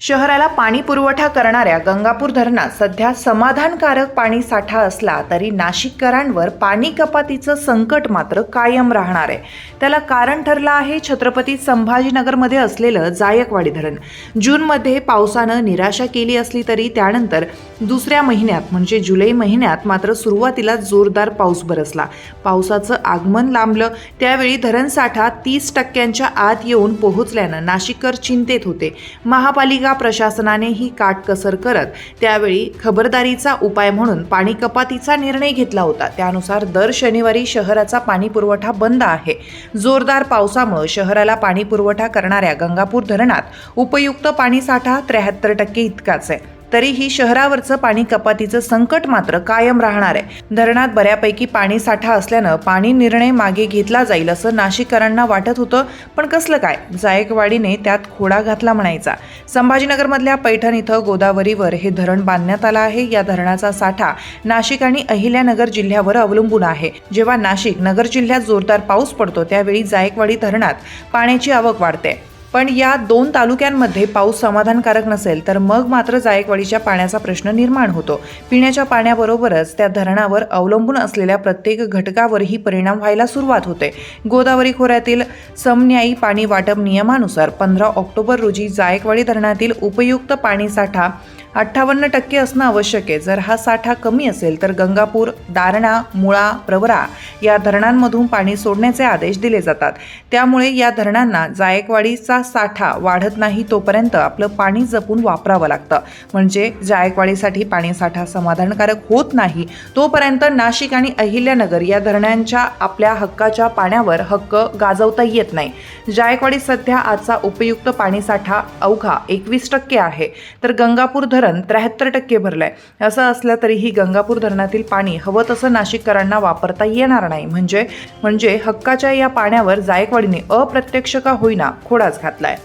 शहराला पाणी पुरवठा करणाऱ्या गंगापूर धरणात सध्या समाधानकारक पाणी साठा असला तरी नाशिककरांवर पाणी कपातीचं संकट मात्र कायम राहणार आहे। त्याला कारण ठरलं आहे छत्रपती संभाजीनगरमध्ये असलेलं जायकवाडी धरण। जूनमध्ये पावसानं निराशा केली असली तरी त्यानंतर दुसऱ्या महिन्यात म्हणजे जुलै महिन्यात मात्र सुरुवातीला जोरदार पाऊस बरसला। पावसाचं आगमन लांबलं त्यावेळी धरण साठा 30% आत येऊन पोहोचल्यानं नाशिककर चिंतेत होते। महापालिका प्रशासनाने ही काटकसर करत त्यावेळी खबरदारीचा उपाय म्हणून पाणी कपातीचा निर्णय घेतला होता। त्यानुसार दर शनिवारी शहराचा पाणी पुरवठा बंद आहे। जोरदार पावसामुळे शहराला पाणी पुरवठा करणाऱ्या गंगापूर धरणात उपयुक्त पाणी साठा 73% इतकाच आहे। तरीही शहरावरचं पाणी कपातीचं संकट मात्र कायम राहणार आहे। धरणात बऱ्यापैकी पाणी साठा असल्यानं पाणी निर्णय मागे घेतला जाईल असं नाशिककरांना वाटत होतं, पण कसलं काय, जायकवाडीने त्यात खोडा घातला म्हणायचा। संभाजीनगरमधल्या पैठण इथं गोदावरीवर हे धरण बांधण्यात आलं आहे। या धरणाचा साठा नाशिक आणि अहिल्यानगर जिल्ह्यावर अवलंबून आहे। जेव्हा नाशिक नगर जिल्ह्यात जोरदार पाऊस पडतो त्यावेळी जायकवाडी धरणात पाण्याची आवक वाढते। पण या दोन तालुक्यांमध्ये पाऊस समाधानकारक नसेल तर मग मात्र जायकवाडीच्या पाण्याचा प्रश्न निर्माण होतो। पिण्याच्या पाण्याबरोबरच त्या धरणावर अवलंबून असलेल्या प्रत्येक घटकावरही परिणाम व्हायला सुरुवात होते। गोदावरी खोऱ्यातील समन्यायी पाणी वाटप नियमानुसार 15 ऑक्टोबर रोजी जायकवाडी धरणातील उपयुक्त पाणी साठा 58% असणं आवश्यक आहे। जर हा साठा कमी असेल तर गंगापूर, दारणा, मुळा, प्रवरा या धरणांमधून पाणी सोडण्याचे आदेश दिले जातात। त्यामुळे या धरणांना जायकवाडीचा साठा वाढत नाही तोपर्यंत आपलं पाणी जपून वापरावं लागतं। म्हणजे जायकवाडीसाठी पाणी साठा समाधानकारक होत नाही तोपर्यंत नाशिक आणि अहिल्यानगर या धरणांच्या आपल्या हक्काच्या पाण्यावर हक्क गाजवता येत नाही। जायकवाडी सध्या आजचा उपयुक्त पाणी साठा अवघा 21% आहे, तर गंगापूर धरण 73% भरलंय। असं असलं तरीही गंगापूर धरणातील पाणी हवं तसं नाशिककरांना वापरता येणार नाही। म्हणजे हक्काच्या या पाण्यावर जायकवाडीने अप्रत्यक्ष का होईना खोडाच घातलाय।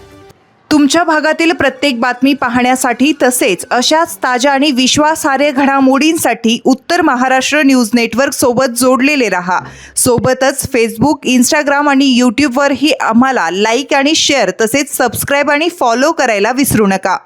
तुमच्या भागातील प्रत्येक बातमी पाहण्यासाठी तसेच अशाच ताज्या आणि विश्वासार्ह घडामोडींसाठी उत्तर महाराष्ट्र न्यूज नेटवर्क सोबत जोडलेले रहा। सोबतच फेसबुक, इंस्टाग्राम आणि यूट्यूबवरही आम्हाला लाईक आणि शेअर तसेच सबस्क्राईब आणि फॉलो करायला विसरू नका।